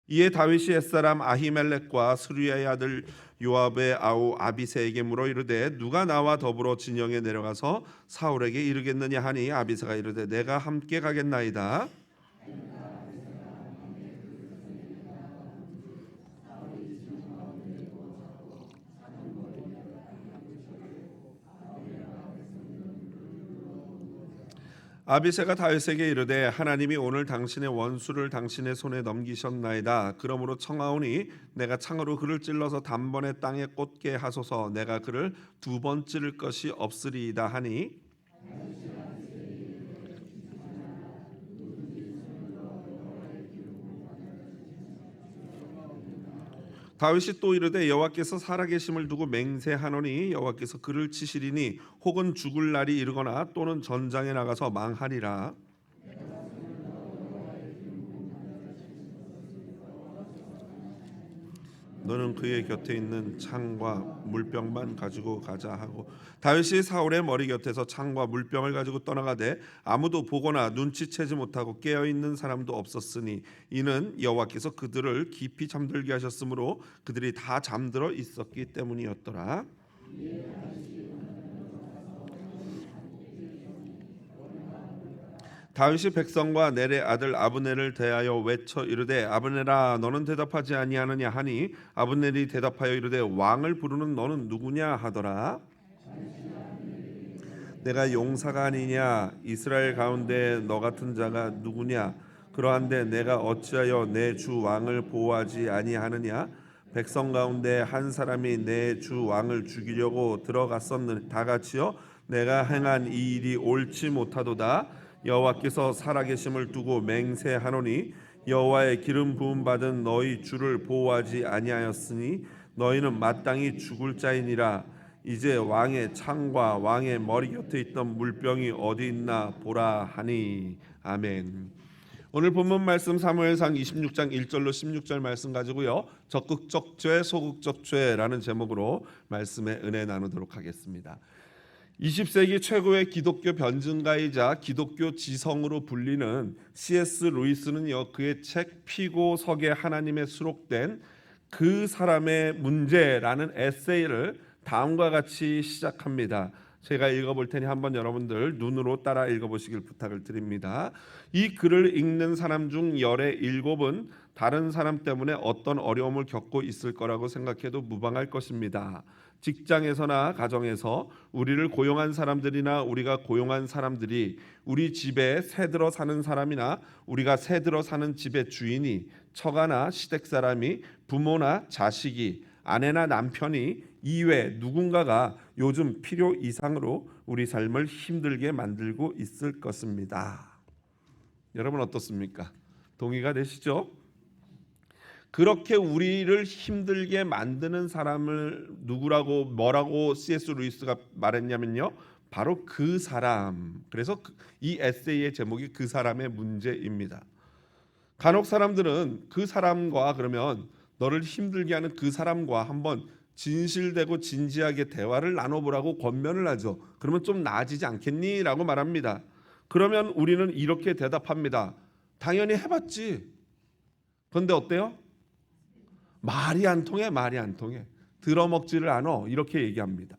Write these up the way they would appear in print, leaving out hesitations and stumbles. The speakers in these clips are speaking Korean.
이에 다윗이 옛사람 아히멜렉과 스루야의 아들 요압의 아우 아비새에게 물어 이르되 누가 나와 더불어 진영에 내려가서 사울에게 이르겠느냐 하니 아비새가 이르되 내가 함께 가겠나이다. 아비새가 다윗에게 이르되 하나님이 오늘 당신의 원수를 당신의 손에 넘기셨나이다. 그러므로 청하오니 내가 창으로 그를 찔러서 단번에 땅에 꽂게 하소서. 내가 그를 두 번 찌를 것이 없으리이다 하니 다윗이 또 이르되 여호와께서 살아계심을 두고 맹세하노니 여호와께서 그를 치시리니 혹은 죽을 날이 이르거나 또는 전장에 나가서 망하리라. 너는 그의 곁에 있는 창과 물병만 가지고 가자 하고 다윗이 사울의 머리 곁에서 창과 물병을 가지고 떠나가되 아무도 보거나 눈치채지 못하고 깨어 있는 사람도 없었으니 이는 여호와께서 그들을 깊이 잠들게 하셨으므로 그들이 다 잠들어 있었기 때문이었더라. 다윗이 백성과 넬의 아들 아브넬을 대하여 외쳐 이르되 아브넬아 너는 대답하지 아니하느냐 하니 아브넬이 대답하여 이르되 왕을 부르는 너는 누구냐 하더라. 내가 용사가 아니냐 이스라엘 가운데 너 같은 자가 누구냐 그러한데 내가 어찌하여 내 주 왕을 보호하지 아니하느냐 백성 가운데 한 사람이 내 주 왕을 죽이려고 들어갔었는 다 같이요 내가 행한 이 일이 옳지 못하도다. 여호와께서 살아계심을 두고 맹세하노니 여호와의 기름 부음 받은 너희 주를 보호하지 아니하였으니 너희는 마땅히 죽을 자이니라. 이제 왕의 창과 왕의 머리 곁에 있던 물병이 어디 있나 보라 하니. 아멘. 오늘 본문 말씀 사무엘상 26장 1절로 16절 말씀 가지고요. 적극적 죄 소극적 죄라는 제목으로 말씀의 은혜 나누도록 하겠습니다. 20세기 최고의 기독교 변증가이자 기독교 지성으로 불리는 C.S. 루이스는요. 그의 책 피고 석에 하나님에 수록된 그 사람의 문제라는 에세이를 다음과 같이 시작합니다. 제가 읽어볼 테니 한번 여러분들 눈으로 따라 읽어보시길 부탁을 드립니다. 이 글을 읽는 사람 중 열의 7은 다른 사람 때문에 어떤 어려움을 겪고 있을 거라고 생각해도 무방할 것입니다. 직장에서나 가정에서 우리를 고용한 사람들이나 우리가 고용한 사람들이 우리 집에 새들어 사는 사람이나 우리가 새들어 사는 집의 주인이 처가나 시댁 사람이 부모나 자식이 아내나 남편이 이외 누군가가 요즘 필요 이상으로 우리 삶을 힘들게 만들고 있을 것입니다. 여러분 어떻습니까? 동의가 되시죠? 그렇게 우리를 힘들게 만드는 사람을 누구라고 뭐라고 C.S. 루이스가 말했냐면요. 바로 그 사람. 그래서 이 에세이의 제목이 그 사람의 문제입니다. 간혹 사람들은 그 사람과 그러면 너를 힘들게 하는 그 사람과 한번 진실되고 진지하게 대화를 나눠보라고 권면을 하죠. 그러면 좀 나아지지 않겠니? 라고 말합니다. 그러면 우리는 이렇게 대답합니다. 당연히 해봤지. 그런데 어때요? 말이 안 통해. 들어먹지를 않아. 이렇게 얘기합니다.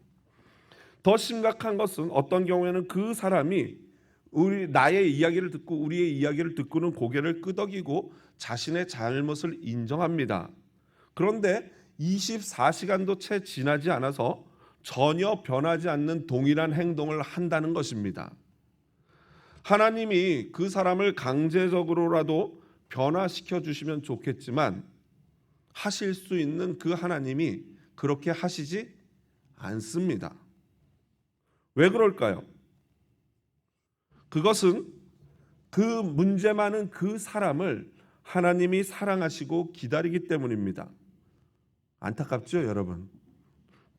더 심각한 것은 어떤 경우에는 그 사람이 나의 이야기를 듣고 우리의 이야기를 듣고는 고개를 끄덕이고 자신의 잘못을 인정합니다. 그런데 24시간도 채 지나지 않아서 전혀 변하지 않는 동일한 행동을 한다는 것입니다. 하나님이 그 사람을 강제적으로라도 변화시켜 주시면 좋겠지만 하실 수 있는 그 하나님이 그렇게 하시지 않습니다. 왜 그럴까요? 그것은 그 문제 많은 그 사람을 하나님이 사랑하시고 기다리기 때문입니다. 안타깝죠, 여러분?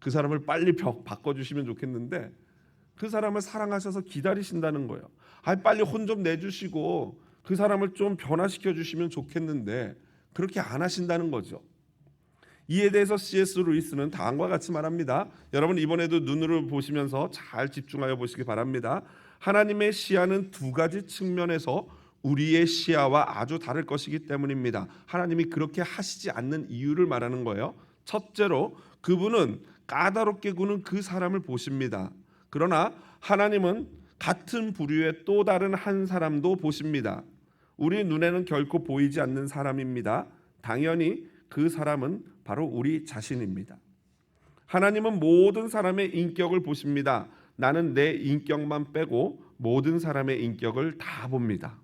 그 사람을 빨리 바꿔주시면 좋겠는데 그 사람을 사랑하셔서 기다리신다는 거예요. 빨리 혼 좀 내주시고 그 사람을 좀 변화시켜 주시면 좋겠는데 그렇게 안 하신다는 거죠. 이에 대해서 C.S. 루이스는 다음과 같이 말합니다. 여러분 이번에도 눈으로 보시면서 잘 집중하여 보시기 바랍니다. 하나님의 시야는 두 가지 측면에서 우리의 시야와 아주 다를 것이기 때문입니다. 하나님이 그렇게 하시지 않는 이유를 말하는 거예요. 첫째로 그분은 까다롭게 구는 그 사람을 보십니다. 그러나 하나님은 같은 부류의 또 다른 한 사람도 보십니다. 우리 눈에는 결코 보이지 않는 사람입니다. 당연히 그 사람은 바로 우리 자신입니다. 하나님은 모든 사람의 인격을 보십니다. 나는 내 인격만 빼고 모든 사람의 인격을 다 봅니다.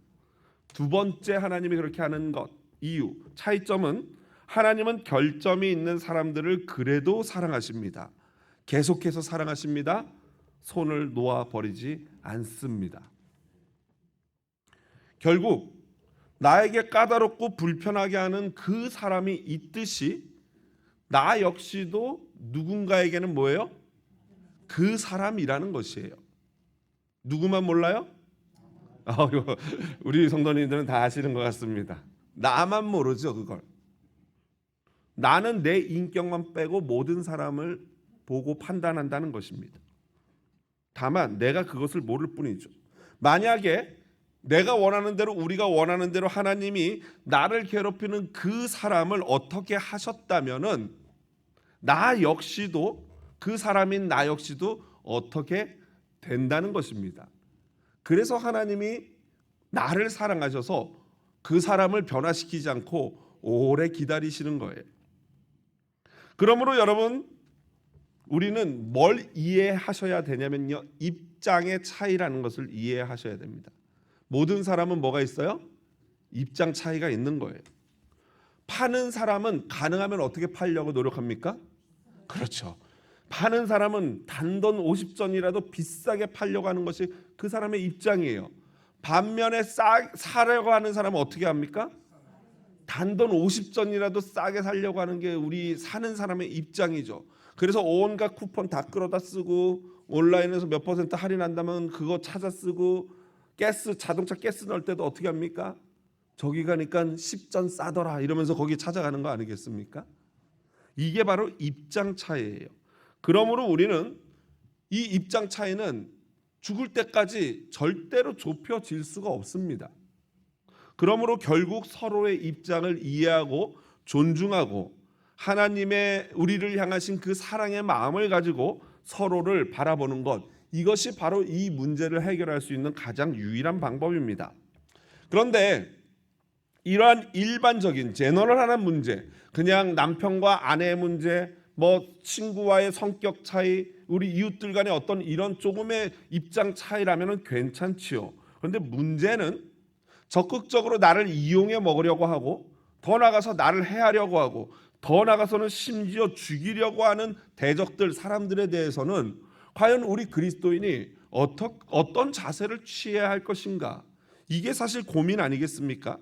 두 번째 하나님이 그렇게 하는 것, 이유, 차이점은 하나님은 결점이 있는 사람들을 그래도 사랑하십니다. 계속해서 사랑하십니다. 손을 놓아 버리지 않습니다. 결국 나에게 까다롭고 불편하게 하는 그 사람이 있듯이 나 역시도 누군가에게는 뭐예요? 그 사람이라는 것이에요. 누구만 몰라요? 우리 성도님들은 다 아시는 것 같습니다. 나만 모르죠, 그걸. 나는 내 인격만 빼고 모든 사람을 보고 판단한다는 것입니다. 다만 내가 그것을 모를 뿐이죠. 만약에 내가 원하는 대로, 우리가 원하는 대로 하나님이 나를 괴롭히는 그 사람을 어떻게 하셨다면은 나 역시도, 그 사람인 나 역시도 어떻게 된다는 것입니다. 그래서 하나님이 나를 사랑하셔서 그 사람을 변화시키지 않고 오래 기다리시는 거예요. 그러므로 여러분, 우리는 뭘 이해하셔야 되냐면요, 입장의 차이라는 것을 이해하셔야 됩니다. 모든 사람은 뭐가 있어요? 입장 차이가 있는 거예요. 파는 사람은 가능하면 어떻게 팔려고 노력합니까? 그렇죠. 파는 사람은 단돈 50전이라도 비싸게 팔려고 하는 것이 그 사람의 입장이에요. 반면에 사려고 하는 사람은 어떻게 합니까? 단돈 50전이라도 싸게 살려고 하는 게 우리 사는 사람의 입장이죠. 그래서 온갖 쿠폰 다 끌어다 쓰고, 온라인에서 몇 퍼센트 할인한다면 그거 찾아 쓰고, 자동차 가스 넣을 때도 어떻게 합니까? 저기 가니까 10전 싸더라 이러면서 거기 찾아가는 거 아니겠습니까? 이게 바로 입장 차이예요. 그러므로 우리는 이 입장 차이는 죽을 때까지 절대로 좁혀질 수가 없습니다. 그러므로 결국 서로의 입장을 이해하고 존중하고 하나님의 우리를 향하신 그 사랑의 마음을 가지고 서로를 바라보는 것, 이것이 바로 이 문제를 해결할 수 있는 가장 유일한 방법입니다. 그런데 이러한 일반적인 제너럴한 문제, 그냥 남편과 아내의 문제, 친구와의 성격 차이, 우리 이웃들 간의 어떤 이런 조금의 입장 차이라면 괜찮지요. 그런데 문제는 적극적으로 나를 이용해 먹으려고 하고, 더 나아가서 나를 해하려고 하고, 더 나아가서는 심지어 죽이려고 하는 대적들, 사람들에 대해서는 과연 우리 그리스도인이 어떤 자세를 취해야 할 것인가? 이게 사실 고민 아니겠습니까?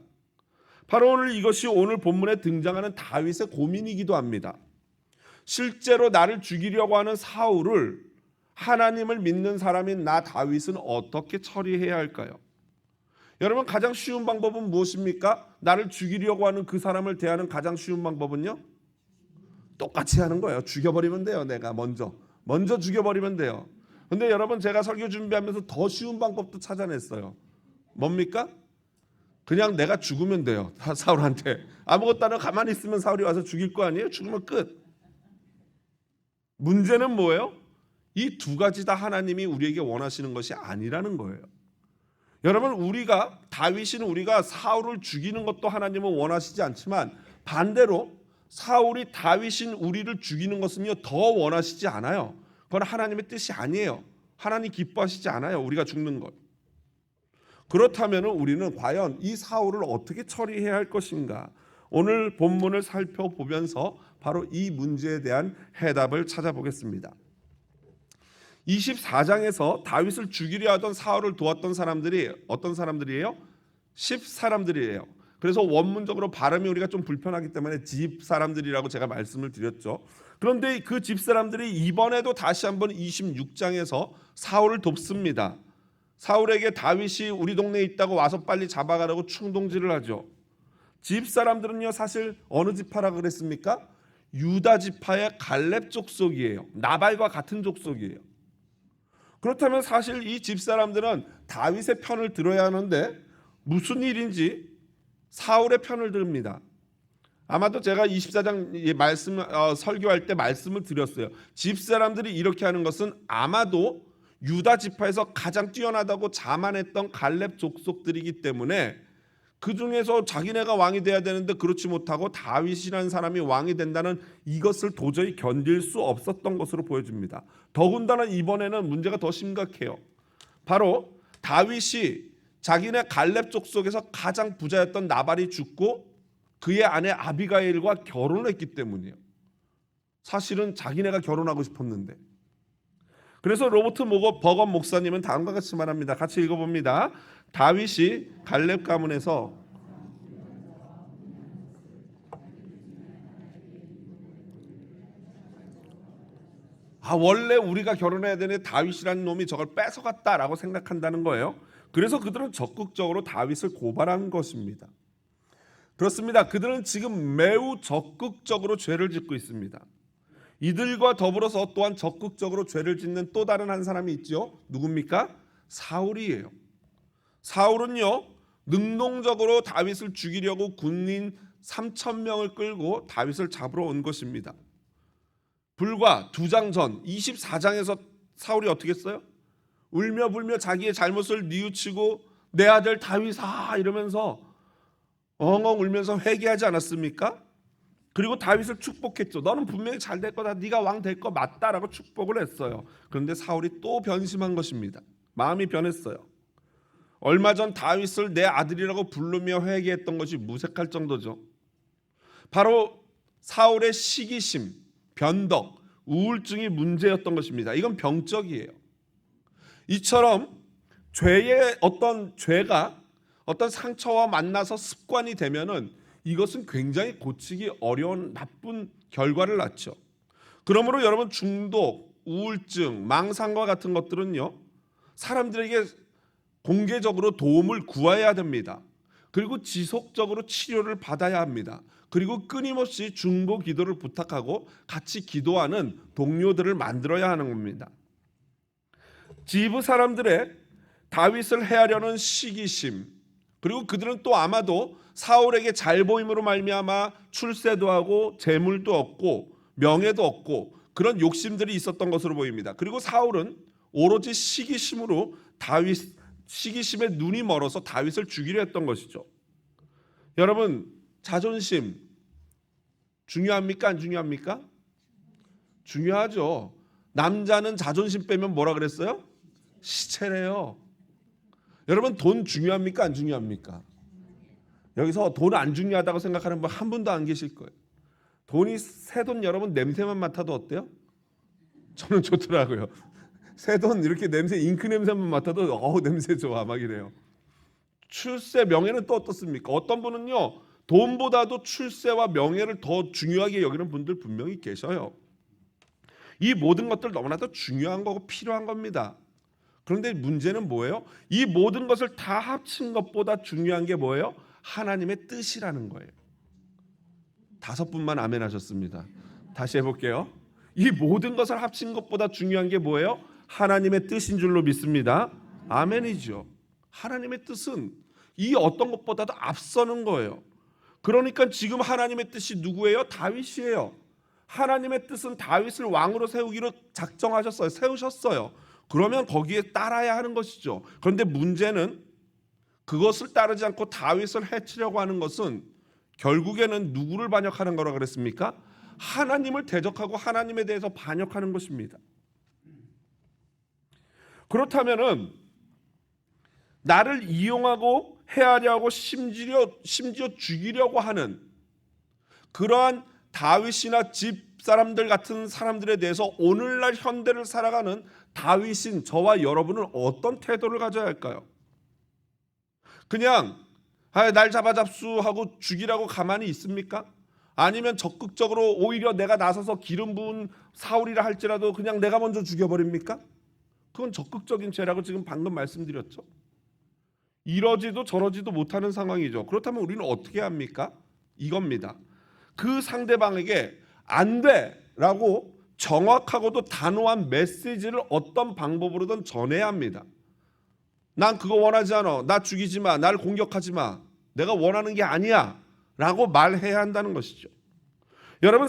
바로 이것이 오늘 본문에 등장하는 다윗의 고민이기도 합니다. 실제로 나를 죽이려고 하는 사울을 하나님을 믿는 사람인 나 다윗은 어떻게 처리해야 할까요? 여러분, 가장 쉬운 방법은 무엇입니까? 나를 죽이려고 하는 그 사람을 대하는 가장 쉬운 방법은요? 똑같이 하는 거예요. 죽여버리면 돼요. 내가 먼저 죽여버리면 돼요. 근데 여러분, 제가 설교 준비하면서 더 쉬운 방법도 찾아냈어요. 뭡니까? 그냥 내가 죽으면 돼요. 사울한테. 아무것도 안 하고 가만히 있으면 사울이 와서 죽일 거 아니에요? 죽으면 끝. 문제는 뭐예요? 이 두 가지 다 하나님이 우리에게 원하시는 것이 아니라는 거예요. 여러분, 다윗은 우리가 사울을 죽이는 것도 하나님은 원하시지 않지만, 반대로 사울이 다윗인 우리를 죽이는 것은요, 더 원하시지 않아요. 그건 하나님의 뜻이 아니에요. 하나님 기뻐하시지 않아요, 우리가 죽는 것. 그렇다면 우리는 과연 이 사울을 어떻게 처리해야 할 것인가? 오늘 본문을 살펴보면서 바로 이 문제에 대한 해답을 찾아보겠습니다. 24장에서 다윗을 죽이려 하던 사울을 도왔던 사람들이 어떤 사람들이에요? 10사람들이에요. 그래서 원문적으로 발음이 우리가 좀 불편하기 때문에 집사람들이라고 제가 말씀을 드렸죠. 그런데 그 집사람들이 이번에도 다시 한번 26장에서 사울을 돕습니다. 사울에게 다윗이 우리 동네에 있다고 와서 빨리 잡아가라고 충동질을 하죠. 집사람들은요, 사실 어느 지파라 그랬습니까? 유다 지파의 갈렙 족속이에요. 나발과 같은 족속이에요. 그렇다면 사실 이 집사람들은 다윗의 편을 들어야 하는데 무슨 일인지 사울의 편을 듭니다. 아마도 제가 24장 말씀 설교할 때 말씀을 드렸어요. 집사람들이 이렇게 하는 것은 아마도 유다 지파에서 가장 뛰어나다고 자만했던 갈렙 족속들이기 때문에 그 중에서 자기네가 왕이 돼야 되는데 그렇지 못하고 다윗이라는 사람이 왕이 된다는 이것을 도저히 견딜 수 없었던 것으로 보여집니다. 더군다나 이번에는 문제가 더 심각해요. 바로 다윗이 자기네 갈렙 족속에서 가장 부자였던 나발이 죽고 그의 아내 아비가일과 결혼을 했기 때문이에요. 사실은 자기네가 결혼하고 싶었는데. 그래서 로버트 버건 목사님은 다음과 같이 말합니다. 같이 읽어봅니다. 다윗이 갈렙 가문에서 원래 우리가 결혼해야 되는 다윗이라는 놈이 저걸 뺏어갔다라고 생각한다는 거예요. 그래서 그들은 적극적으로 다윗을 고발한 것입니다. 그렇습니다. 그들은 지금 매우 적극적으로 죄를 짓고 있습니다. 이들과 더불어서 또한 적극적으로 죄를 짓는 또 다른 한 사람이 있죠. 누굽니까? 사울이에요. 사울은요, 능동적으로 다윗을 죽이려고 군인 3,000명을 끌고 다윗을 잡으러 온 것입니다. 불과 2장 전 24장에서 사울이 어떻게 했어요? 울며 불며 자기의 잘못을 뉘우치고 내 아들 다윗아 이러면서 엉엉 울면서 회개하지 않았습니까? 그리고 다윗을 축복했죠. 너는 분명히 잘 될 거다. 네가 왕 될 거 맞다라고 축복을 했어요. 그런데 사울이 또 변심한 것입니다. 마음이 변했어요. 얼마 전 다윗을 내 아들이라고 부르며 회개했던 것이 무색할 정도죠. 바로 사울의 시기심, 변덕, 우울증이 문제였던 것입니다. 이건 병적이에요. 이처럼 죄가 어떤 상처와 만나서 습관이 되면은 이것은 굉장히 고치기 어려운 나쁜 결과를 낳죠. 그러므로 여러분 중독, 우울증, 망상과 같은 것들은요, 사람들에게 공개적으로 도움을 구해야 됩니다. 그리고 지속적으로 치료를 받아야 합니다. 그리고 끊임없이 중보 기도를 부탁하고 같이 기도하는 동료들을 만들어야 하는 겁니다. 지브 사람들의 다윗을 해하려는 시기심, 그리고 그들은 또 아마도 사울에게 잘 보임으로 말미암아 출세도 하고 재물도 얻고 명예도 얻고 그런 욕심들이 있었던 것으로 보입니다. 그리고 사울은 오로지 시기심으로 시기심에 눈이 멀어서 다윗을 죽이려 했던 것이죠. 여러분, 자존심 중요합니까? 안 중요합니까? 중요하죠. 남자는 자존심 빼면 뭐라 그랬어요? 시체래요. 여러분, 돈 중요합니까? 안 중요합니까? 여기서 돈 안 중요하다고 생각하는 분 한 분도 안 계실 거예요. 새돈 여러분 냄새만 맡아도 어때요? 저는 좋더라고요. 새돈 이렇게 냄새, 잉크 냄새만 맡아도 냄새 좋아 막 이래요. 출세, 명예는 또 어떻습니까? 어떤 분은요, 돈보다도 출세와 명예를 더 중요하게 여기는 분들 분명히 계셔요. 이 모든 것들 너무나도 중요한 거고 필요한 겁니다. 그런데 문제는 뭐예요? 이 모든 것을 다 합친 것보다 중요한 게 뭐예요? 하나님의 뜻이라는 거예요. 5분만 아멘 하셨습니다. 다시 해볼게요. 이 모든 것을 합친 것보다 중요한 게 뭐예요? 하나님의 뜻인 줄로 믿습니다. 아멘이죠. 하나님의 뜻은 이 어떤 것보다도 앞서는 거예요. 그러니까 지금 하나님의 뜻이 누구예요? 다윗이에요. 하나님의 뜻은 다윗을 왕으로 세우기로 작정하셨어요. 세우셨어요. 그러면 거기에 따라야 하는 것이죠. 그런데 문제는 그것을 따르지 않고 다윗을 해치려고 하는 것은 결국에는 누구를 반역하는 거라 그랬습니까? 하나님을 대적하고 하나님에 대해서 반역하는 것입니다. 그렇다면은 나를 이용하고 해하려 하고 심지어 죽이려고 하는 그러한 다윗이나 집 사람들 같은 사람들에 대해서 오늘날 현대를 살아가는 다윗인 저와 여러분은 어떤 태도를 가져야 할까요? 그냥 날 잡아잡수하고 죽이라고 가만히 있습니까? 아니면 적극적으로 오히려 내가 나서서 기름 부은 사울이라 할지라도 그냥 내가 먼저 죽여버립니까? 그건 적극적인 죄라고 지금 방금 말씀드렸죠. 이러지도 저러지도 못하는 상황이죠. 그렇다면 우리는 어떻게 합니까? 이겁니다. 그 상대방에게 안 돼라고 정확하고도 단호한 메시지를 어떤 방법으로든 전해야 합니다. 난 그거 원하지 않아. 나 죽이지 마. 날 공격하지 마. 내가 원하는 게 아니야. 라고 말해야 한다는 것이죠. 여러분,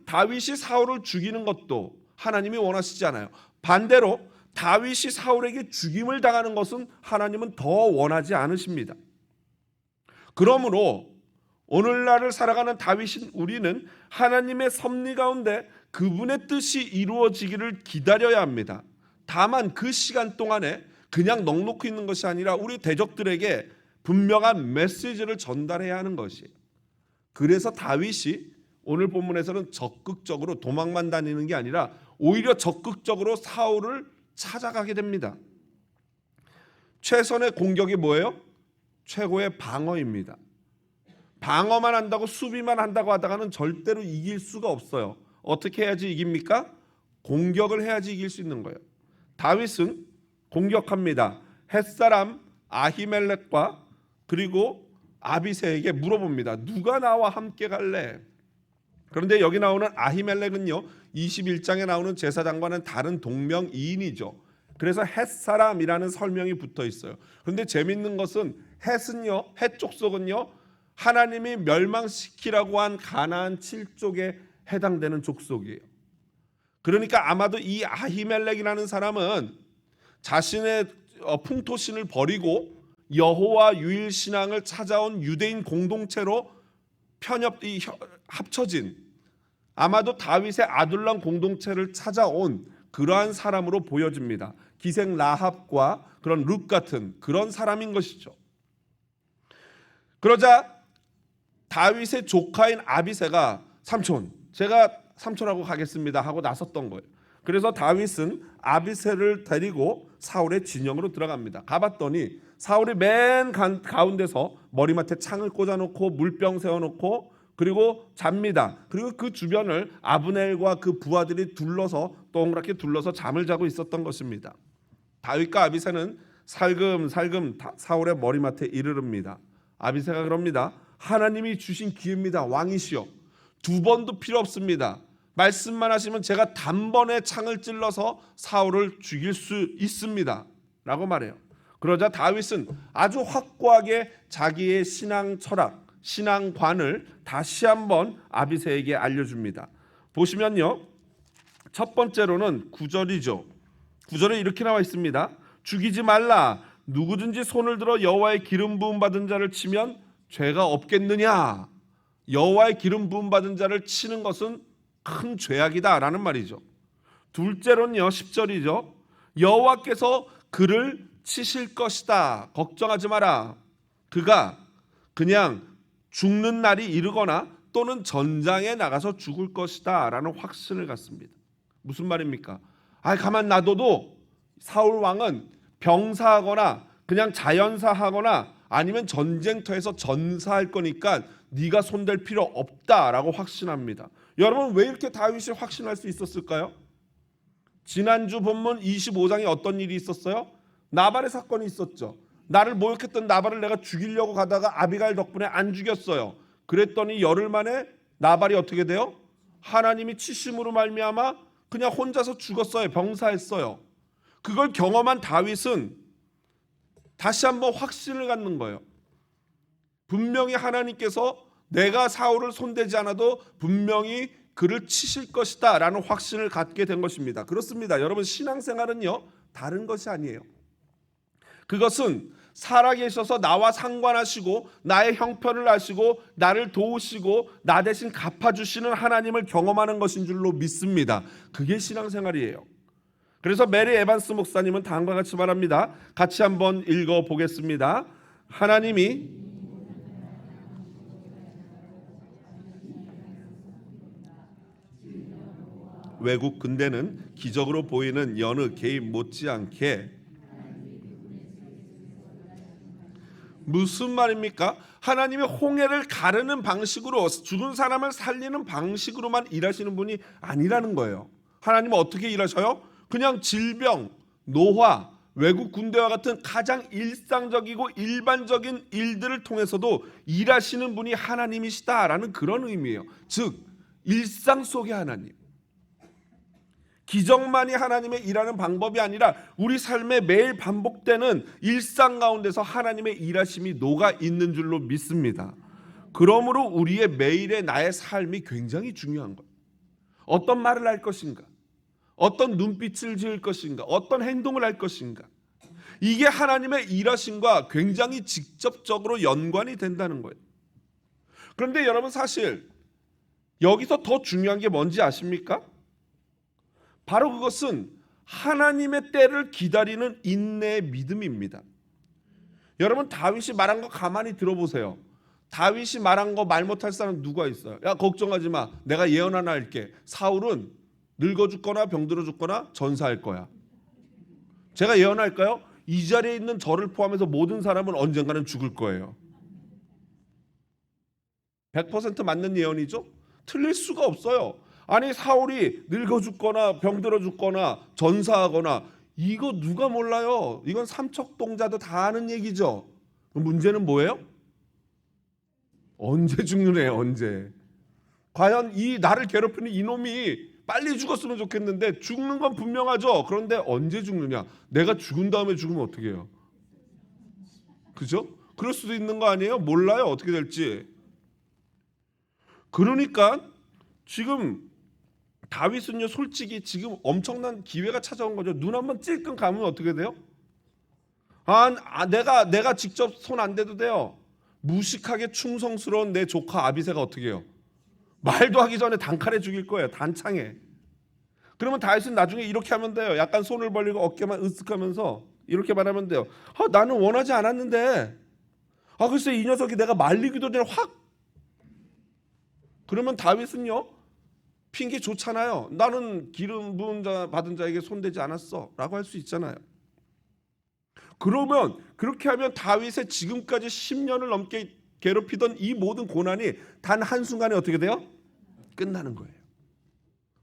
다윗이 사울을 죽이는 것도 하나님이 원하시지 않아요. 반대로 다윗이 사울에게 죽임을 당하는 것은 하나님은 더 원하지 않으십니다. 그러므로 오늘날을 살아가는 다윗인 우리는 하나님의 섭리 가운데 그분의 뜻이 이루어지기를 기다려야 합니다. 다만 그 시간 동안에 그냥 넋놓고 있는 것이 아니라 우리 대적들에게 분명한 메시지를 전달해야 하는 것이에요. 그래서 다윗이 오늘 본문에서는 적극적으로 도망만 다니는 게 아니라 오히려 적극적으로 사울을 찾아가게 됩니다. 최선의 공격이 뭐예요? 최고의 방어입니다. 방어만 한다고 수비만 한다고 하다가는 절대로 이길 수가 없어요. 어떻게 해야지 이깁니까? 공격을 해야지 이길 수 있는 거예요. 다윗은 공격합니다. 햇사람 아히멜렉과 그리고 아비새에게 물어봅니다. 누가 나와 함께 갈래? 그런데 여기 나오는 아히멜렉은요, 21장에 나오는 제사장과는 다른 동명이인이죠. 그래서 햇사람이라는 설명이 붙어 있어요. 그런데 재밌는 것은 햇 족속은요, 하나님이 멸망시키라고 한 가나안 7족에 해당되는 족속이에요. 그러니까 아마도 이 아히멜렉이라는 사람은 자신의 풍토신을 버리고 여호와 유일 신앙을 찾아온 유대인 공동체로 합쳐진, 아마도 다윗의 아둘람 공동체를 찾아온 그러한 사람으로 보여집니다. 기생 라합과 그런 룻 같은 그런 사람인 것이죠. 그러자 다윗의 조카인 아비새가 삼촌, 제가 삼촌하고 가겠습니다 하고 나섰던 거예요. 그래서 다윗은 아비새를 데리고 사울의 진영으로 들어갑니다. 가봤더니 사울이 맨 가운데서 머리맡에 창을 꽂아놓고 물병 세워놓고 그리고 잡니다. 그리고 그 주변을 아브넬과 그 부하들이 동그랗게 둘러서 잠을 자고 있었던 것입니다. 다윗과 아비새는 살금살금 사울의 머리맡에 이르릅니다. 아비새가 그럽니다. 하나님이 주신 기회입니다. 왕이시여, 2번도 필요 없습니다. 말씀만 하시면 제가 단번에 창을 찔러서 사울을 죽일 수 있습니다 라고 말해요. 그러자 다윗은 아주 확고하게 자기의 신앙 철학, 신앙관을 다시 한번 아비새에게 알려줍니다. 보시면요, 첫 번째로는 9절이죠. 9절에 이렇게 나와 있습니다. 죽이지 말라. 누구든지 손을 들어 여호와의 기름 부음 받은 자를 치면 죄가 없겠느냐. 여호와의 기름 부음 받은 자를 치는 것은 큰 죄악이다 라는 말이죠. 둘째로는요, 10절이죠. 여호와께서 그를 치실 것이다. 걱정하지 마라. 그가 그냥 죽는 날이 이르거나 또는 전장에 나가서 죽을 것이다 라는 확신을 갖습니다. 무슨 말입니까? 가만 놔둬도 사울 왕은 병사하거나 그냥 자연사하거나 아니면 전쟁터에서 전사할 거니까 네가 손댈 필요 없다라고 확신합니다. 여러분, 왜 이렇게 다윗이 확신할 수 있었을까요? 지난주 본문 25장에 어떤 일이 있었어요? 나발의 사건이 있었죠. 나를 모욕했던 나발을 내가 죽이려고 가다가 아비가일 덕분에 안 죽였어요. 그랬더니 열흘 만에 나발이 어떻게 돼요? 하나님이 치심으로 말미암아 그냥 혼자서 죽었어요. 병사했어요. 그걸 경험한 다윗은 다시 한번 확신을 갖는 거예요. 분명히 하나님께서 내가 사울을 손대지 않아도 분명히 그를 치실 것이다 라는 확신을 갖게 된 것입니다. 그렇습니다. 여러분, 신앙생활은요, 다른 것이 아니에요. 그것은 살아계셔서 나와 상관하시고 나의 형편을 아시고 나를 도우시고 나 대신 갚아주시는 하나님을 경험하는 것인 줄로 믿습니다. 그게 신앙생활이에요. 그래서 메리 에반스 목사님은 다음과 같이 말합니다. 같이 한번 읽어보겠습니다. 하나님이 외국 근대는 기적으로 보이는 여느 개인 못지않게 무슨 말입니까? 하나님이 홍해를 가르는 방식으로 죽은 사람을 살리는 방식으로만 일하시는 분이 아니라는 거예요. 하나님은 어떻게 일하셔요? 그냥 질병, 노화, 외국 군대와 같은 가장 일상적이고 일반적인 일들을 통해서도 일하시는 분이 하나님이시다라는 그런 의미예요. 즉 일상 속의 하나님. 기적만이 하나님의 일하는 방법이 아니라 우리 삶에 매일 반복되는 일상 가운데서 하나님의 일하심이 녹아 있는 줄로 믿습니다. 그러므로 우리의 매일의 나의 삶이 굉장히 중요한 거예요. 어떤 말을 할 것인가? 어떤 눈빛을 지을 것인가? 어떤 행동을 할 것인가? 이게 하나님의 일하심과 굉장히 직접적으로 연관이 된다는 거예요. 그런데 여러분, 사실 여기서 더 중요한 게 뭔지 아십니까? 바로 그것은 하나님의 때를 기다리는 인내의 믿음입니다. 여러분, 다윗이 말한 거 가만히 들어보세요. 다윗이 말한 거 말 못할 사람 누가 있어요? 야, 걱정하지 마, 내가 예언 하나 할게. 사울은 늙어 죽거나 병들어 죽거나 전사할 거야. 제가 예언할까요? 이 자리에 있는 저를 포함해서 모든 사람은 언젠가는 죽을 거예요. 100% 맞는 예언이죠? 틀릴 수가 없어요. 아니, 사울이 늙어 죽거나 병들어 죽거나 전사하거나, 이거 누가 몰라요? 이건 삼척동자도 다 아는 얘기죠. 문제는 뭐예요? 언제 죽는 애예요, 언제? 과연 이 나를 괴롭히는 이놈이 빨리 죽었으면 좋겠는데 죽는 건 분명하죠. 그런데 언제 죽느냐? 내가 죽은 다음에 죽으면 어떻게 해요? 그죠? 그럴 수도 있는 거 아니에요? 몰라요, 어떻게 될지. 그러니까 지금 다윗은요, 솔직히 지금 엄청난 기회가 찾아온 거죠. 눈 한번 찔끔 감으면 어떻게 돼요? 내가 직접 손 안 대도 돼요. 무식하게 충성스러운 내 조카 아비새가 어떻게 해요? 말도 하기 전에 단칼에 죽일 거예요. 단창에. 그러면 다윗은 나중에 이렇게 하면 돼요. 약간 손을 벌리고 어깨만 으쓱하면서 이렇게 말하면 돼요. 나는 원하지 않았는데, 글쎄 이 녀석이 내가 말리기도 전에 확. 그러면 다윗은요, 핑계 좋잖아요. 나는 기름 부은 자 받은 자에게 손대지 않았어 라고 할 수 있잖아요. 그러면 그렇게 하면 다윗의 지금까지 10년을 넘게 괴롭히던 이 모든 고난이 단 한순간에 어떻게 돼요? 끝나는 거예요.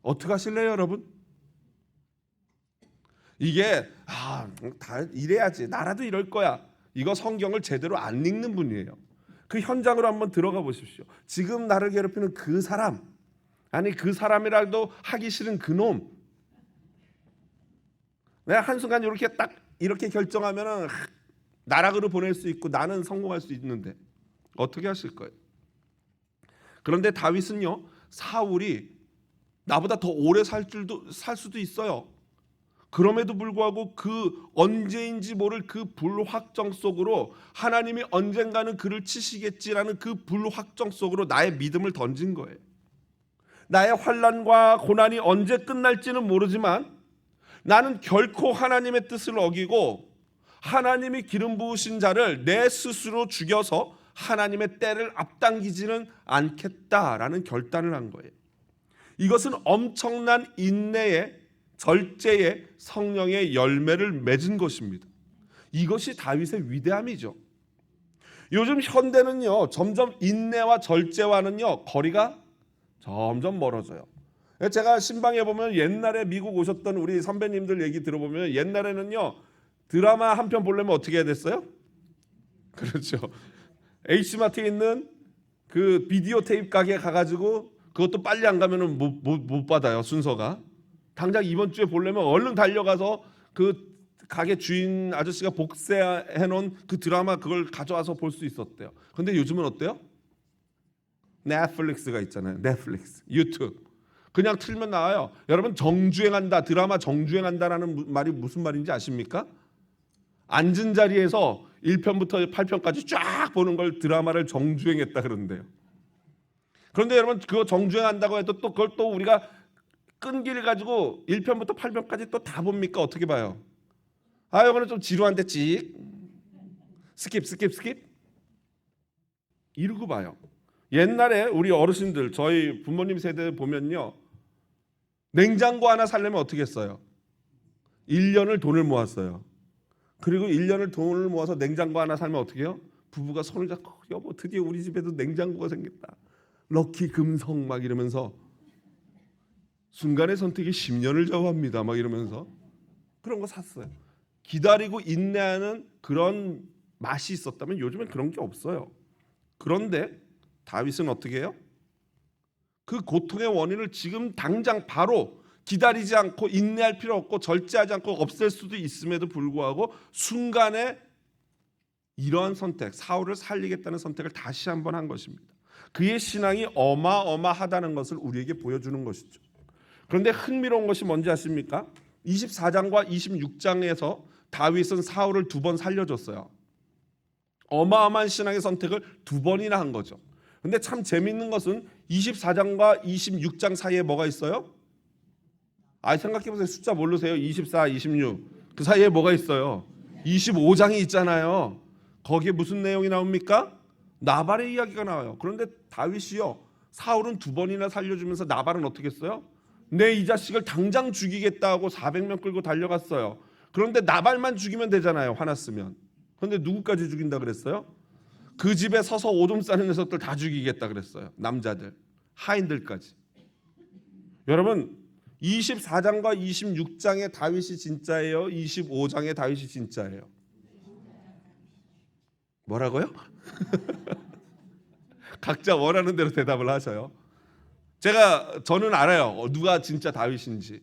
어떻게 하실래요, 여러분? 이게 다 이래야지, 나라도 이럴 거야, 이거 성경을 제대로 안 읽는 분이에요. 그 현장으로 한번 들어가 보십시오. 지금 나를 괴롭히는 그 사람, 아니 그 사람이라도 하기 싫은 그놈, 내가 한순간 이렇게 딱 이렇게 결정하면은 나락으로 보낼 수 있고 나는 성공할 수 있는데 어떻게 하실 거예요? 그런데 다윗은요, 사울이 나보다 더 오래 살 수도 있어요. 그럼에도 불구하고 그 언제인지 모를 그 불확정 속으로, 하나님이 언젠가는 그를 치시겠지라는 그 불확정 속으로 나의 믿음을 던진 거예요. 나의 환난과 고난이 언제 끝날지는 모르지만 나는 결코 하나님의 뜻을 어기고 하나님이 기름 부으신 자를 내 스스로 죽여서 하나님의 때를 앞당기지는 않겠다라는 결단을 한 거예요. 이것은 엄청난 인내의, 절제의, 성령의 열매를 맺은 것입니다. 이것이 다윗의 위대함이죠. 요즘 현대는요, 점점 인내와 절제와는요 거리가 점점 멀어져요. 제가 신방에 보면 옛날에 미국 오셨던 우리 선배님들 얘기 들어보면, 옛날에는요 드라마 한 편 보려면 어떻게 해야 됐어요? 그렇죠. H마트에 있는 그 비디오 테이프 가게에 가가지고, 그것도 빨리 안 가면은 못 받아요, 순서가. 당장 이번 주에 보려면 얼른 달려가서 그 가게 주인 아저씨가 복사해 놓은 그 드라마, 그걸 가져와서 볼 수 있었대요. 근데 요즘은 어때요? 넷플릭스가 있잖아요. 넷플릭스, 유튜브. 그냥 틀면 나와요. 여러분, 정주행한다, 드라마 정주행한다라는 말이 무슨 말인지 아십니까? 앉은 자리에서 1편부터 8편까지 쫙 보는 걸 드라마를 정주행했다 그러는데요. 그런데 여러분, 그거 정주행한다고 해도 또 그걸 또 우리가 끈기를 가지고 1편부터 8편까지 또 다 봅니까? 어떻게 봐요? 이거는 좀 지루한데 찍 스킵 이러고 봐요. 옛날에 우리 어르신들, 저희 부모님 세대 보면요, 냉장고 하나 살려면 어떻게 했어요? 1년을 돈을 모았어요. 그리고 1년을 돈을 모아서 냉장고 하나 살면 어떻게 해요? 부부가 손을 잡고, 여보 드디어 우리 집에도 냉장고가 생겼다, 럭키 금성 막 이러면서, 순간의 선택이 10년을 좌우합니다 막 이러면서 그런 거 샀어요. 기다리고 인내하는 그런 맛이 있었다면 요즘엔 그런 게 없어요. 그런데 다윗은 어떻게 해요? 그 고통의 원인을 지금 당장 바로 기다리지 않고 인내할 필요 없고 절제하지 않고 없앨 수도 있음에도 불구하고 순간에 이러한 선택, 사울을 살리겠다는 선택을 다시 한번 한 것입니다. 그의 신앙이 어마어마하다는 것을 우리에게 보여주는 것이죠. 그런데 흥미로운 것이 뭔지 아십니까? 24장과 26장에서 다윗은 사울을 2번 살려줬어요. 어마어마한 신앙의 선택을 2번이나 한 거죠. 근데 참 재밌는 것은 24장과 26장 사이에 뭐가 있어요? 생각해보세요. 숫자 모르세요? 24, 26. 그 사이에 뭐가 있어요? 25장이 있잖아요. 거기에 무슨 내용이 나옵니까? 나발의 이야기가 나와요. 그런데 다윗이요, 사울은 2번이나 살려주면서 나발은 어떻게 했어요? 내 이 자식을 당장 죽이겠다 하고 400명 끌고 달려갔어요. 그런데 나발만 죽이면 되잖아요, 화났으면. 그런데 누구까지 죽인다 그랬어요? 그 집에 서서 오줌 싸는 녀석들 다 죽이겠다 그랬어요. 남자들, 하인들까지. 여러분, 24장과 26장의 다윗이 진짜예요? 25장의 다윗이 진짜예요? 뭐라고요? 각자 원하는 대로 대답을 하셔요. 저는 알아요, 누가 진짜 다윗인지.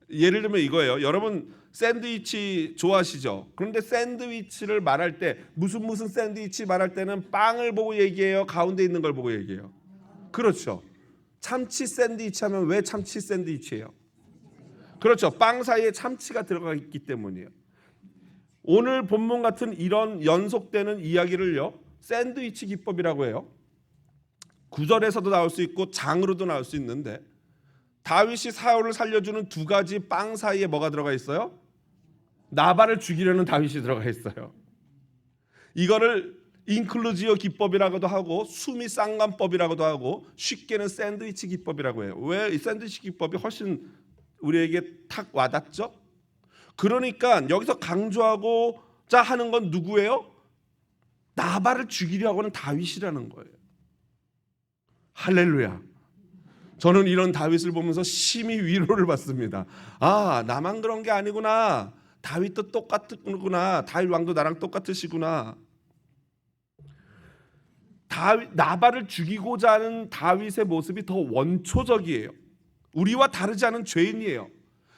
예를 들면 이거예요. 여러분 샌드위치 좋아하시죠? 그런데 샌드위치를 말할 때 무슨 샌드위치 말할 때는 빵을 보고 얘기해요? 가운데 있는 걸 보고 얘기해요? 그렇죠. 참치 샌드위치 하면 왜 참치 샌드위치예요? 그렇죠. 빵 사이에 참치가 들어가 있기 때문이에요. 오늘 본문 같은 이런 연속되는 이야기를요, 샌드위치 기법이라고 해요. 구절에서도 나올 수 있고 장으로도 나올 수 있는데, 다윗이 사울을 살려주는 2가지 빵 사이에 뭐가 들어가 있어요? 나발을 죽이려는 다윗이 들어가 있어요. 이거를 인클루지오 기법이라고도 하고 수미 쌍관법이라고도 하고 쉽게는 샌드위치 기법이라고 해요. 왜 이 샌드위치 기법이 훨씬 우리에게 탁 와닿죠? 그러니까 여기서 강조하고자 하는 건 누구예요? 나발을 죽이려고 하는 다윗이라는 거예요. 할렐루야. 저는 이런 다윗을 보면서 심히 위로를 받습니다. 나만 그런 게 아니구나. 다윗도 똑같구나. 다윗 왕도 나랑 똑같으시구나. 나발을 죽이고자 하는 다윗의 모습이 더 원초적이에요. 우리와 다르지 않은 죄인이에요.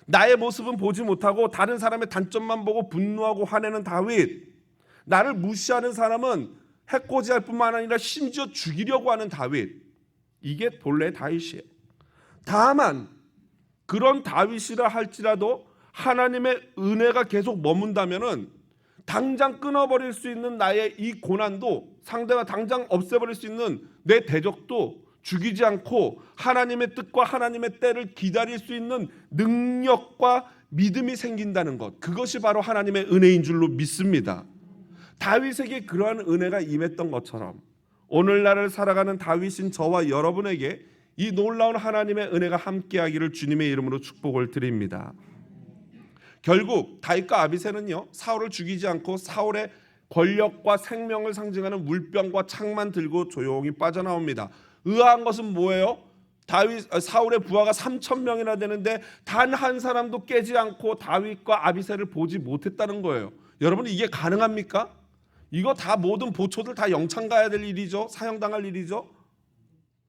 나의 모습은 보지 못하고 다른 사람의 단점만 보고 분노하고 화내는 다윗. 나를 무시하는 사람은 해코지할 뿐만 아니라 심지어 죽이려고 하는 다윗. 이게 본래 다윗이에요. 다만 그런 다윗이라 할지라도 하나님의 은혜가 계속 머문다면은 당장 끊어버릴 수 있는 나의 이 고난도, 상대가 당장 없애버릴 수 있는 내 대적도 죽이지 않고 하나님의 뜻과 하나님의 때를 기다릴 수 있는 능력과 믿음이 생긴다는 것, 그것이 바로 하나님의 은혜인 줄로 믿습니다. 다윗에게 그러한 은혜가 임했던 것처럼 오늘날을 살아가는 다윗인 저와 여러분에게 이 놀라운 하나님의 은혜가 함께하기를 주님의 이름으로 축복을 드립니다. 결국 다윗과 아비새는요, 사울을 죽이지 않고 사울의 권력과 생명을 상징하는 물병과 창만 들고 조용히 빠져나옵니다. 의아한 것은 뭐예요? 사울의 부하가 3,000명이나 되는데 단 한 사람도 깨지 않고 다윗과 아비새를 보지 못했다는 거예요. 여러분, 이게 가능합니까? 이거 다 모든 보초들 다 영창 가야 될 일이죠. 사형당할 일이죠.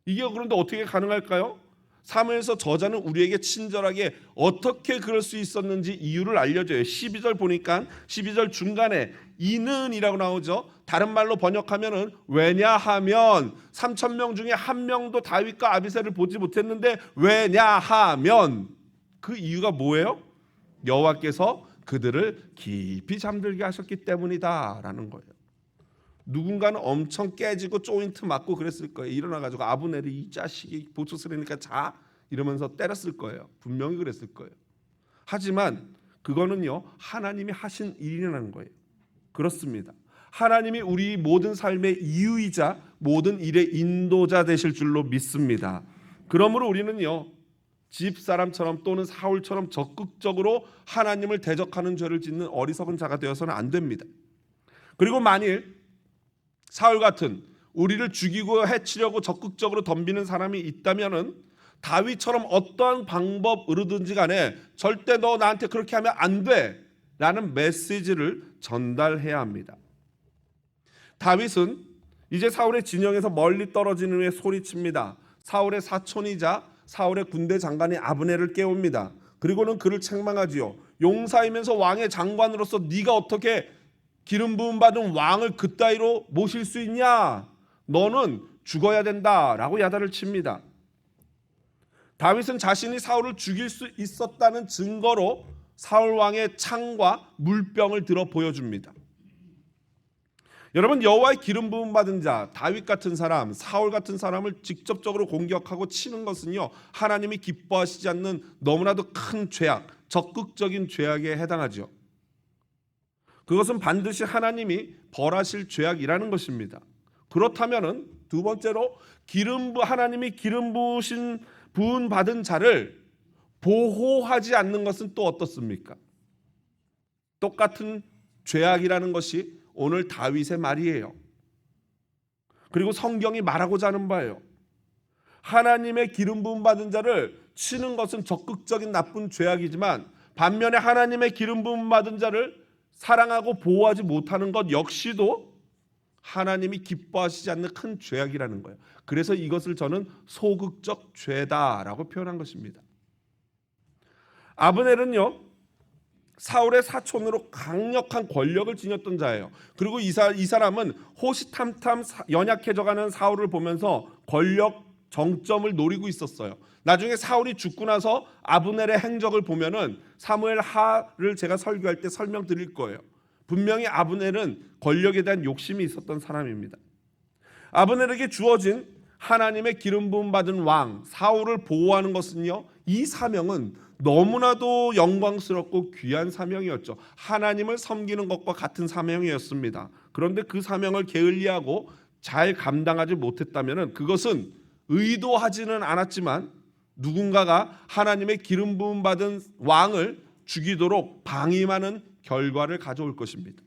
이게 그런데 어떻게 가능할까요? 사무엘서 저자는 우리에게 친절하게 어떻게 그럴 수 있었는지 이유를 알려줘요. 12절 보니까 12절 중간에 이는이라고 나오죠. 다른 말로 번역하면은 왜냐하면 3,000명 중에 한 명도 다윗과 아비새를 보지 못했는데 왜냐하면 그 이유가 뭐예요? 여호와께서 그들을 깊이 잠들게 하셨기 때문이다라는 거예요. 누군가는 엄청 깨지고 조인트 맞고 그랬을 거예요. 일어나가지고 아브넬이 이 자식이 보초 쓰려니까 자 이러면서 때렸을 거예요. 분명히 그랬을 거예요. 하지만 그거는요, 하나님이 하신 일이라는 거예요. 그렇습니다. 하나님이 우리 모든 삶의 이유이자 모든 일의 인도자 되실 줄로 믿습니다. 그러므로 우리는요, 집사람처럼 또는 사울처럼 적극적으로 하나님을 대적하는 죄를 짓는 어리석은 자가 되어서는 안 됩니다. 그리고 만일 사울 같은 우리를 죽이고 해치려고 적극적으로 덤비는 사람이 있다면은 다윗처럼 어떠한 방법으로든지 간에 절대 너 나한테 그렇게 하면 안 돼 라는 메시지를 전달해야 합니다. 다윗은 이제 사울의 진영에서 멀리 떨어진 후에 소리칩니다. 사울의 사촌이자 사울의 군대 장관이 아브넬을 깨웁니다. 그리고는 그를 책망하지요. 용사이면서 왕의 장관으로서 네가 어떻게 기름 부음 받은 왕을 그따위로 모실 수 있냐? 너는 죽어야 된다라고 야단을 칩니다. 다윗은 자신이 사울을 죽일 수 있었다는 증거로 사울 왕의 창과 물병을 들어 보여줍니다. 여러분, 여호와의 기름 부음 받은 자 다윗 같은 사람, 사울 같은 사람을 직접적으로 공격하고 치는 것은요, 하나님이 기뻐하시지 않는 너무나도 큰 죄악, 적극적인 죄악에 해당하죠. 그것은 반드시 하나님이 벌하실 죄악이라는 것입니다. 그렇다면은 두 번째로 하나님이 기름 부은 받은 자를 보호하지 않는 것은 또 어떻습니까? 똑같은 죄악이라는 것이 오늘 다윗의 말이에요. 그리고 성경이 말하고자 하는 바예요. 하나님의 기름 부음 받은 자를 치는 것은 적극적인 나쁜 죄악이지만 반면에 하나님의 기름 부음 받은 자를 사랑하고 보호하지 못하는 것 역시도 하나님이 기뻐하시지 않는 큰 죄악이라는 거예요. 그래서 이것을 저는 소극적 죄다라고 표현한 것입니다. 아브넬은요, 사울의 사촌으로 강력한 권력을 지녔던 자예요. 그리고 이 사람은 호시탐탐 연약해져가는 사울을 보면서 권력 정점을 노리고 있었어요. 나중에 사울이 죽고 나서 아브넬의 행적을 보면은 사무엘 하를 제가 설교할 때 설명드릴 거예요. 분명히 아브넬은 권력에 대한 욕심이 있었던 사람입니다. 아브넬에게 주어진 하나님의 기름 부음 받은 왕 사울을 보호하는 것은요, 이 사명은 너무나도 영광스럽고 귀한 사명이었죠. 하나님을 섬기는 것과 같은 사명이었습니다. 그런데 그 사명을 게을리하고 잘 감당하지 못했다면 그것은 의도하지는 않았지만 누군가가 하나님의 기름 부음 받은 왕을 죽이도록 방임하는 결과를 가져올 것입니다.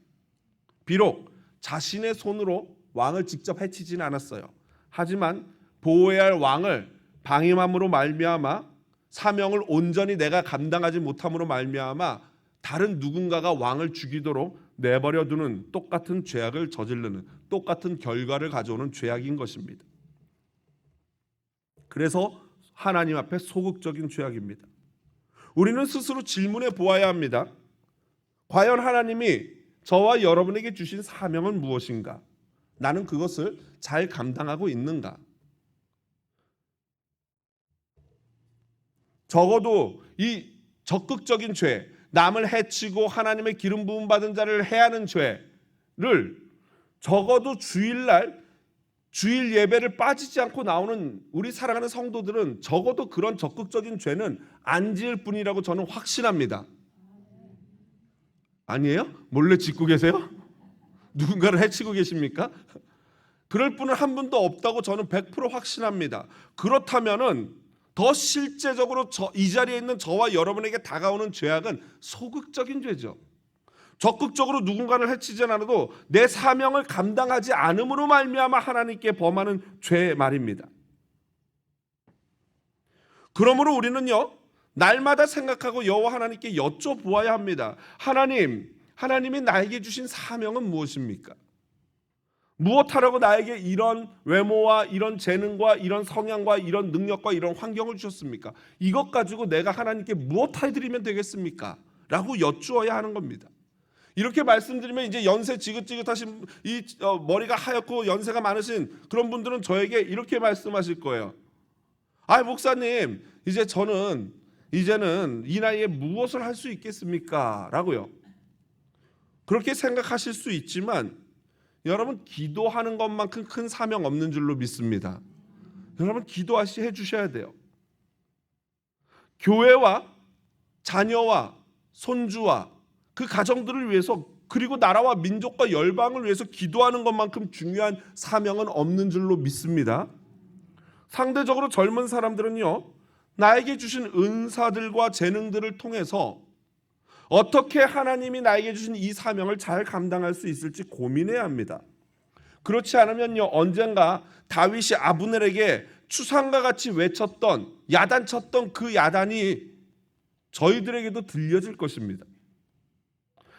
비록 자신의 손으로 왕을 직접 해치지는 않았어요. 하지만 보호해야 할 왕을 방임함으로 말미암아 사명을 온전히 내가 감당하지 못함으로 말미암아 다른 누군가가 왕을 죽이도록 내버려두는 똑같은 죄악을 저지르는 똑같은 결과를 가져오는 죄악인 것입니다. 그래서 하나님 앞에 소극적인 죄악입니다. 우리는 스스로 질문해 보아야 합니다. 과연 하나님이 저와 여러분에게 주신 사명은 무엇인가? 나는 그것을 잘 감당하고 있는가? 적어도 이 적극적인 죄, 남을 해치고 하나님의 기름 부음 받은 자를 해하는 죄를 적어도 주일 예배를 빠지지 않고 나오는 우리 사랑하는 성도들은 적어도 그런 적극적인 죄는 안 지을 뿐이라고 저는 확신합니다. 아니에요? 몰래 짓고 계세요? 누군가를 해치고 계십니까? 그럴 분은 한 분도 없다고 저는 100% 확신합니다. 그렇다면은 더 실제적으로 이 자리에 있는 저와 여러분에게 다가오는 죄악은 소극적인 죄죠. 적극적으로 누군가를 해치지 않아도 내 사명을 감당하지 않음으로 말미암아 하나님께 범하는 죄 말입니다. 그러므로 우리는요, 날마다 생각하고 여호와 하나님께 여쭤보아야 합니다. 하나님이 나에게 주신 사명은 무엇입니까? 무엇하라고 나에게 이런 외모와 이런 재능과 이런 성향과 이런 능력과 이런 환경을 주셨습니까? 이것 가지고 내가 하나님께 무엇 해드리면 되겠습니까? 라고 여쭈어야 하는 겁니다. 이렇게 말씀드리면 이제 연세 지긋지긋하신 머리가 하얗고 연세가 많으신 그런 분들은 저에게 이렇게 말씀하실 거예요. 목사님, 이제는 이 나이에 무엇을 할 수 있겠습니까? 라고요. 그렇게 생각하실 수 있지만 여러분, 기도하는 것만큼 큰 사명 없는 줄로 믿습니다. 여러분, 기도해 주셔야 돼요. 교회와 자녀와 손주와 그 가정들을 위해서, 그리고 나라와 민족과 열방을 위해서 기도하는 것만큼 중요한 사명은 없는 줄로 믿습니다. 상대적으로 젊은 사람들은요, 나에게 주신 은사들과 재능들을 통해서 어떻게 하나님이 나에게 주신 이 사명을 잘 감당할 수 있을지 고민해야 합니다. 그렇지 않으면요, 언젠가 다윗이 아브넬에게 추상과 같이 외쳤던, 야단쳤던 그 야단이 저희들에게도 들려질 것입니다.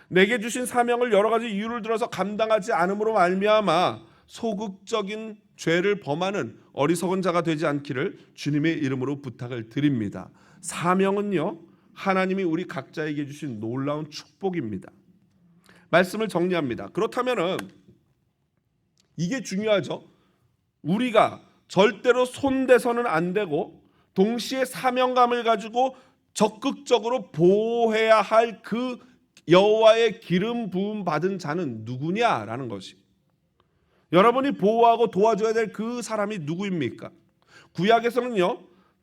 내게 주신 사명을 여러 가지 이유를 들어서 감당하지 않음으로 말미암아 소극적인 죄를 범하는 어리석은 자가 되지 않기를 주님의 이름으로 부탁을 드립니다. 사명은요, 하나님이 우리 각자에게 주신 놀라운 축복입니다. 말씀을 정리합니다. 그렇다면은 이게 중요하죠. 우리가 절대로 손대서는 안 되고 동시에 사명감을 가지고 적극적으로 보호해야 할 그 여호와의 기름 부음 받은 자는 누구냐라는 것이, 여러분이 보호하고 도와줘야 될 그 사람이 누구입니까? 구약에서는요,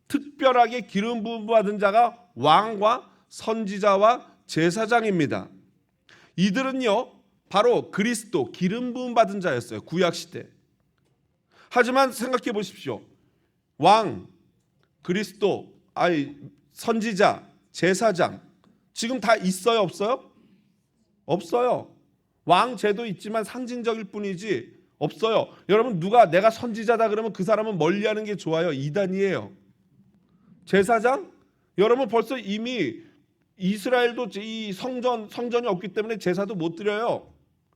특별하게 기름 부음 받은 자가 왕과 선지자와 제사장입니다. 이들은요 바로 그리스도 기름 부음 받은 자였어요, 구약 시대. 하지만 생각해 보십시오. 왕, 그리스도, 선지자, 제사장 지금 다 있어요, 없어요? 없어요. 왕 제도 있지만 상징적일 뿐이지 없어요. 여러분, 누가 내가 선지자다 그러면 그 사람은 멀리하는 게 좋아요. 이단이에요. 제사장? 여러분, 벌써 이미 이스라엘도 이 성전이 없기 때문에 제사도 못 드려요.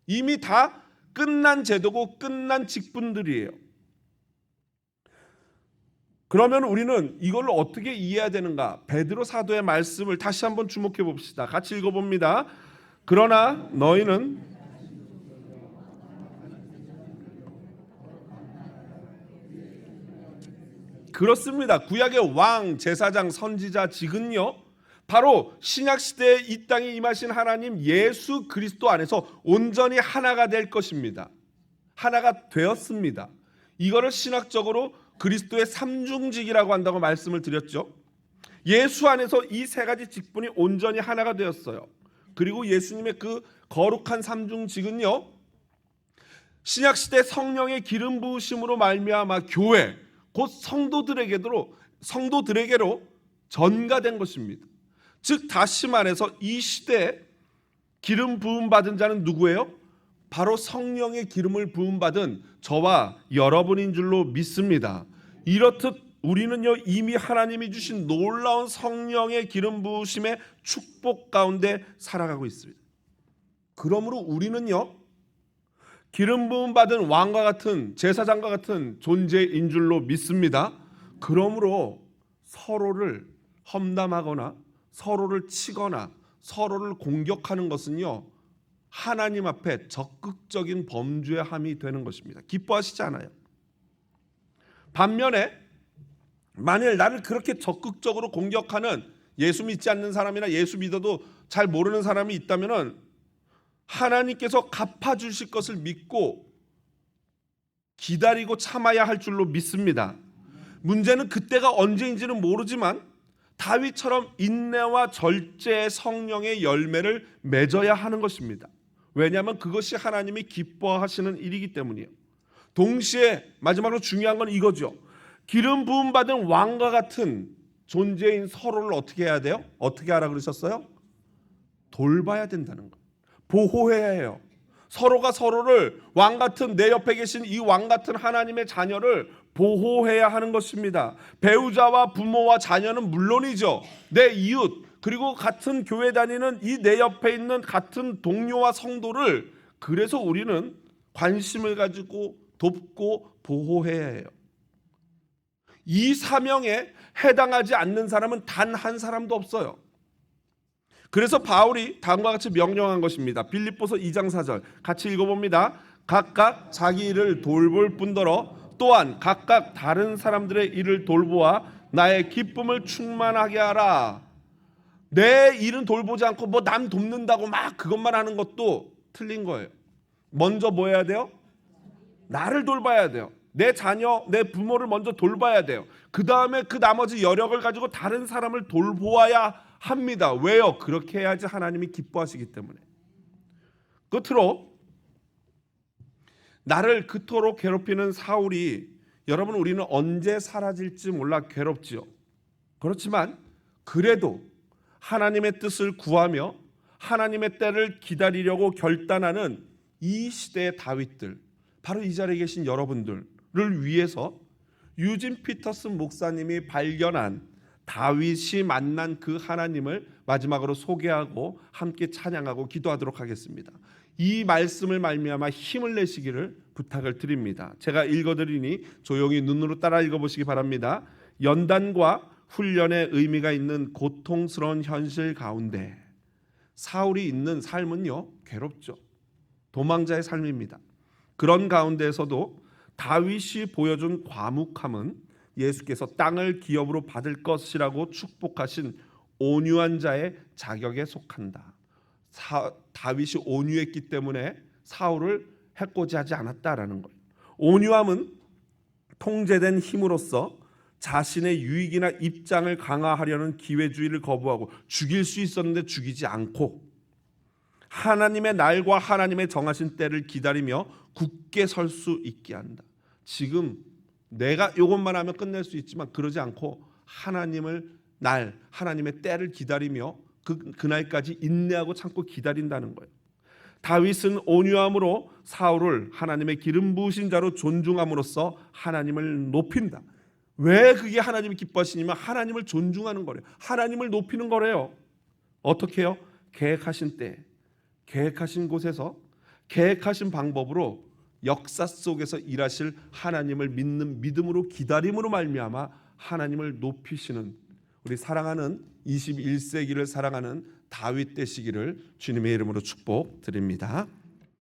이미 다 끝난 제도고 끝난 직분들이에요. 그러면 우리는 이걸 어떻게 이해해야 되는가? 베드로 사도의 말씀을 다시 한번 주목해 봅시다. 같이 읽어봅니다. 그러나 너희는 그렇습니다. 구약의 왕, 제사장, 선지자 직은요, 바로 신약 시대에 이 땅에 임하신 하나님 예수 그리스도 안에서 온전히 하나가 될 것입니다. 하나가 되었습니다. 이거를 신학적으로 그리스도의 삼중직이라고 한다고 말씀을 드렸죠. 예수 안에서 이 세 가지 직분이 온전히 하나가 되었어요. 그리고 예수님의 그 거룩한 삼중직은요, 신약시대 성령의 기름 부으심으로 말미암아 교회, 곧 성도들에게로 전가된 것입니다. 즉 다시 말해서 이 시대에 기름 부음 받은 자는 누구예요? 바로 성령의 기름을 부음받은 저와 여러분인 줄로 믿습니다. 이렇듯 우리는요, 이미 하나님이 주신 놀라운 성령의 기름 부으심의 축복 가운데 살아가고 있습니다. 그러므로 우리는요, 기름 부음 받은 왕과 같은 제사장과 같은 존재인 줄로 믿습니다. 그러므로 서로를 험담하거나 서로를 치거나 서로를 공격하는 것은요, 하나님 앞에 적극적인 범죄의 함이 되는 것입니다. 기뻐하시지 않아요. 반면에 만일 나를 그렇게 적극적으로 공격하는 예수 믿지 않는 사람이나 예수 믿어도 잘 모르는 사람이 있다면 하나님께서 갚아주실 것을 믿고 기다리고 참아야 할 줄로 믿습니다. 문제는 그때가 언제인지는 모르지만 다윗처럼 인내와 절제의 성령의 열매를 맺어야 하는 것입니다. 왜냐하면 그것이 하나님이 기뻐하시는 일이기 때문이에요. 동시에 마지막으로 중요한 건 이거죠. 기름 부음 받은 왕과 같은 존재인 서로를 어떻게 해야 돼요? 어떻게 하라 그러셨어요? 돌봐야 된다는 것. 보호해야 해요. 서로가 서로를, 왕 같은 내 옆에 계신 이 왕 같은 하나님의 자녀를 보호해야 하는 것입니다. 배우자와 부모와 자녀는 물론이죠. 내 이웃, 그리고 같은 교회 다니는 이 내 옆에 있는 같은 동료와 성도를, 그래서 우리는 관심을 가지고 돕고 보호해야 해요. 이 사명에 해당하지 않는 사람은 단 한 사람도 없어요. 그래서 바울이 다음과 같이 명령한 것입니다. 빌립보서 2장 4절 같이 읽어봅니다. 각각 자기 일을 돌볼 뿐더러 또한 각각 다른 사람들의 일을 돌보아 나의 기쁨을 충만하게 하라. 내 일은 돌보지 않고 뭐 남 돕는다고 막 그것만 하는 것도 틀린 거예요. 먼저 뭐 해야 돼요? 나를 돌봐야 돼요. 내 자녀, 내 부모를 먼저 돌봐야 돼요. 그 다음에 그 나머지 여력을 가지고 다른 사람을 돌보아야 합니다. 왜요? 그렇게 해야지 하나님이 기뻐하시기 때문에. 끝으로 나를 그토록 괴롭히는 사울이, 여러분, 우리는 언제 사라질지 몰라 괴롭지요. 그렇지만 그래도 하나님의 뜻을 구하며 하나님의 때를 기다리려고 결단하는 이 시대의 다윗들, 바로 이 자리에 계신 여러분들을 위해서 유진 피터슨 목사님이 발견한 다윗이 만난 그 하나님을 마지막으로 소개하고 함께 찬양하고 기도하도록 하겠습니다. 이 말씀을 말미암아 힘을 내시기를 부탁을 드립니다. 제가 읽어드리니 조용히 눈으로 따라 읽어보시기 바랍니다. 연단과 훈련의 의미가 있는 고통스러운 현실 가운데 사울이 있는 삶은요, 괴롭죠. 도망자의 삶입니다. 그런 가운데에서도 다윗이 보여준 과묵함은 예수께서 땅을 기업으로 받을 것이라고 축복하신 온유한 자의 자격에 속한다. 다윗이 온유했기 때문에 사울을 해코지 하지 않았다라는 거예요. 온유함은 통제된 힘으로써 자신의 유익이나 입장을 강화하려는 기회주의를 거부하고 죽일 수 있었는데 죽이지 않고 하나님의 날과 하나님의 정하신 때를 기다리며 굳게 설 수 있게 한다. 지금 내가 이것만 하면 끝낼 수 있지만 그러지 않고 하나님의 때를 기다리며 그날까지 인내하고 참고 기다린다는 거예요. 다윗은 온유함으로 사울을 하나님의 기름 부으신 자로 존중함으로써 하나님을 높인다. 왜 그게 하나님이 기뻐하시냐면 하나님을 존중하는 거래요. 하나님을 높이는 거래요. 어떻게 해요? 계획하신 때, 계획하신 곳에서, 계획하신 방법으로 역사 속에서 일하실 하나님을 믿는 믿음으로 기다림으로 말미암아 하나님을 높이시는 우리 사랑하는 21세기를 사랑하는 다윗 되시기를 주님의 이름으로 축복드립니다.